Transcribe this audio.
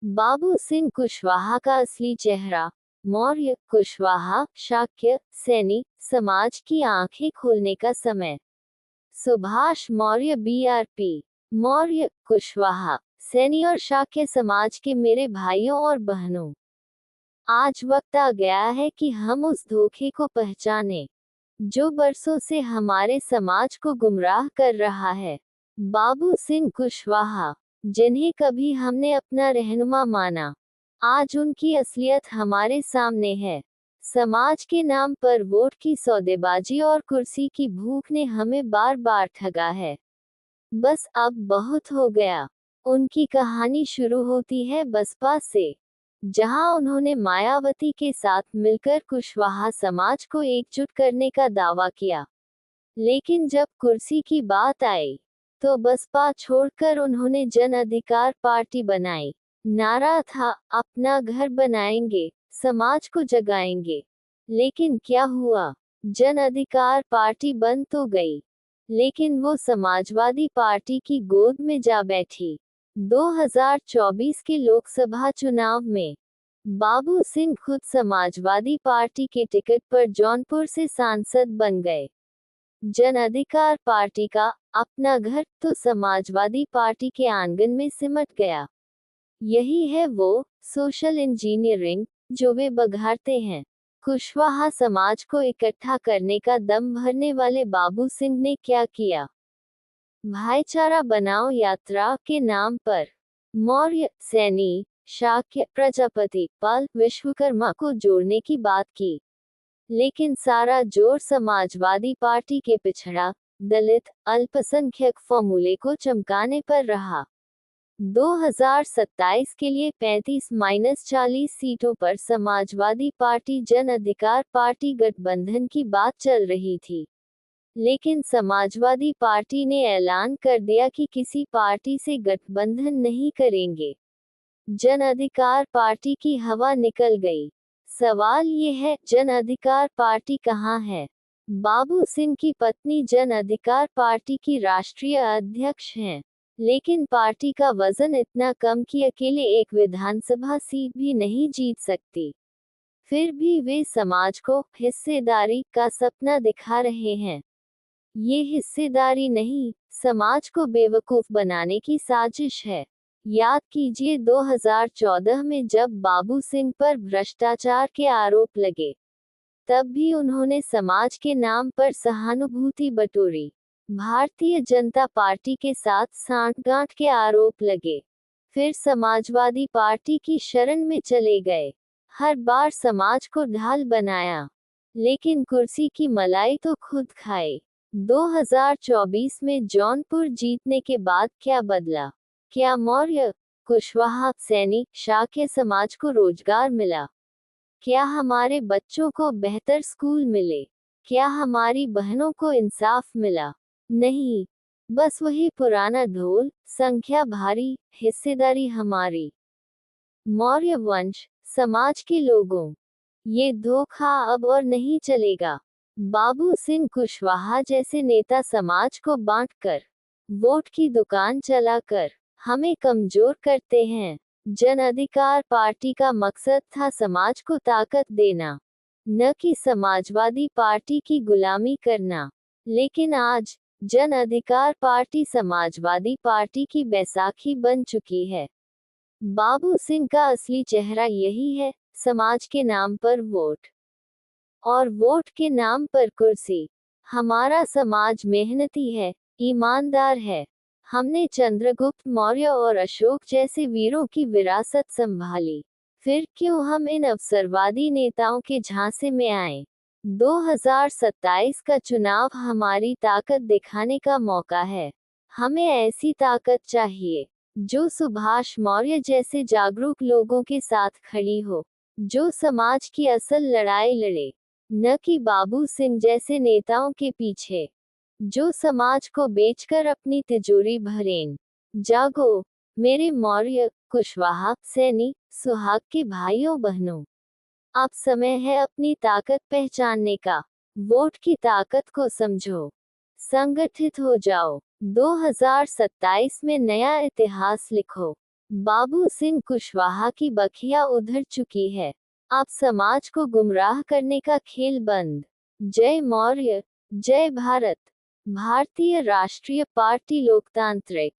बाबू सिंह कुशवाहा का असली चेहरा। मौर्य, कुशवाहा, शाक्य, सैनी, समाज की आंखें खोलने का समय। सुभाष मौर्य बीआरपी। मौर्य, कुशवाहा, सैनी और शाक्य समाज के मेरे भाइयों और बहनों, आज वक्त आ गया है कि हम उस धोखे को पहचानें जो बरसों से हमारे समाज को गुमराह कर रहा है। बाबू सिंह कुशवाहा, जिन्हें कभी हमने अपना रहनुमा माना, आज उनकी असलियत हमारे सामने है। समाज के नाम पर वोट की सौदेबाजी और कुर्सी की भूख ने हमें बार बार ठगा है। बस अब बहुत हो गया। उनकी कहानी शुरू होती है बसपा से, जहां उन्होंने मायावती के साथ मिलकर कुशवाहा समाज को एकजुट करने का दावा किया। लेकिन जब कुर्सी की बात आई, तो बसपा छोड़कर उन्होंने जन अधिकार पार्टी बनाई। नारा था, अपना घर बनाएंगे, समाज को जगाएंगे। लेकिन क्या हुआ? जन अधिकार पार्टी बन तो गई, लेकिन वो समाजवादी पार्टी की गोद में जा बैठी। 2024 के लोकसभा चुनाव में बाबू सिंह खुद समाजवादी पार्टी के टिकट पर जौनपुर से सांसद बन गए। जन अधिकार पार्टी का अपना घर तो समाजवादी पार्टी के आंगन में सिमट गया। यही है वो सोशल इंजीनियरिंग जो वे बघाड़ते हैं। कुशवाहा समाज को इकट्ठा करने का दम भरने वाले बाबू सिंह ने क्या किया? भाईचारा बनाओ यात्रा के नाम पर मौर्य, सैनी, शाक्य, प्रजापति, पाल, विश्वकर्मा को जोड़ने की बात की। लेकिन सारा जोर समाजवादी पार्टी के पिछड़ा, दलित, अल्पसंख्यक फॉर्मूले को चमकाने पर रहा। 2027 के लिए 35-40 सीटों पर समाजवादी पार्टी जन अधिकार पार्टी गठबंधन की बात चल रही थी। लेकिन समाजवादी पार्टी ने ऐलान कर दिया कि किसी पार्टी से गठबंधन नहीं करेंगे। जन अधिकार पार्टी की हवा निकल गई। सवाल ये है, जन अधिकार पार्टी कहाँ है? बाबू सिंह की पत्नी जन अधिकार पार्टी की राष्ट्रीय अध्यक्ष हैं, लेकिन पार्टी का वजन इतना कम कि अकेले एक विधानसभा सीट भी नहीं जीत सकती। फिर भी वे समाज को हिस्सेदारी का सपना दिखा रहे हैं। ये हिस्सेदारी नहीं, समाज को बेवकूफ बनाने की साजिश है। याद कीजिए 2014 में जब बाबू सिंह पर भ्रष्टाचार के आरोप लगे, तब भी उन्होंने समाज के नाम पर सहानुभूति बटोरी। भारतीय जनता पार्टी के साथ सांठगांठ के आरोप लगे, फिर समाजवादी पार्टी की शरण में चले गए। हर बार समाज को ढाल बनाया, लेकिन कुर्सी की मलाई तो खुद खाए। 2024 में जौनपुर जीतने के बाद क्या बदला? क्या मौर्य, कुशवाहा, सैनी, शाक्य समाज को रोजगार मिला? क्या हमारे बच्चों को बेहतर स्कूल मिले? क्या हमारी बहनों को इंसाफ मिला? नहीं, बस वही पुराना ढोल, संख्या भारी, हिस्सेदारी हमारी। मौर्य वंश, समाज के लोगों, ये धोखा अब और नहीं चलेगा। बाबू सिंह कुशवाहा जैसे नेता समाज को बांटकर, वोट की दुकान चलाकर हमें कमजोर करते हैं। जन अधिकार पार्टी का मकसद था समाज को ताकत देना, न कि समाजवादी पार्टी की गुलामी करना। लेकिन आज जन अधिकार पार्टी समाजवादी पार्टी की बैसाखी बन चुकी है। बाबू सिंह का असली चेहरा यही है, समाज के नाम पर वोट और वोट के नाम पर कुर्सी। हमारा समाज मेहनती है, ईमानदार है। हमने चंद्रगुप्त मौर्य और अशोक जैसे वीरों की विरासत संभाली। फिर क्यों हम इन अवसरवादी नेताओं के झांसे में आए? 2027 का चुनाव हमारी ताकत दिखाने का मौका है। हमें ऐसी ताकत चाहिए जो सुभाष मौर्य जैसे जागरूक लोगों के साथ खड़ी हो, जो समाज की असल लड़ाई लड़े, न कि बाबू सिंह जैसे नेताओं के पीछे, जो समाज को बेचकर अपनी तिजोरी भरें। जागो मेरे मौर्य, कुशवाहा, सैनी, सुहाग के भाइयों बहनों, अब समय है अपनी ताकत पहचानने का। वोट की ताकत को समझो, संगठित हो जाओ। 2027 में नया इतिहास लिखो। बाबू सिंह कुशवाहा की बखिया उधर चुकी है। अब समाज को गुमराह करने का खेल बंद। जय मौर्य, जय भारत। भारतीय राष्ट्रीय पार्टी लोकतांत्रिक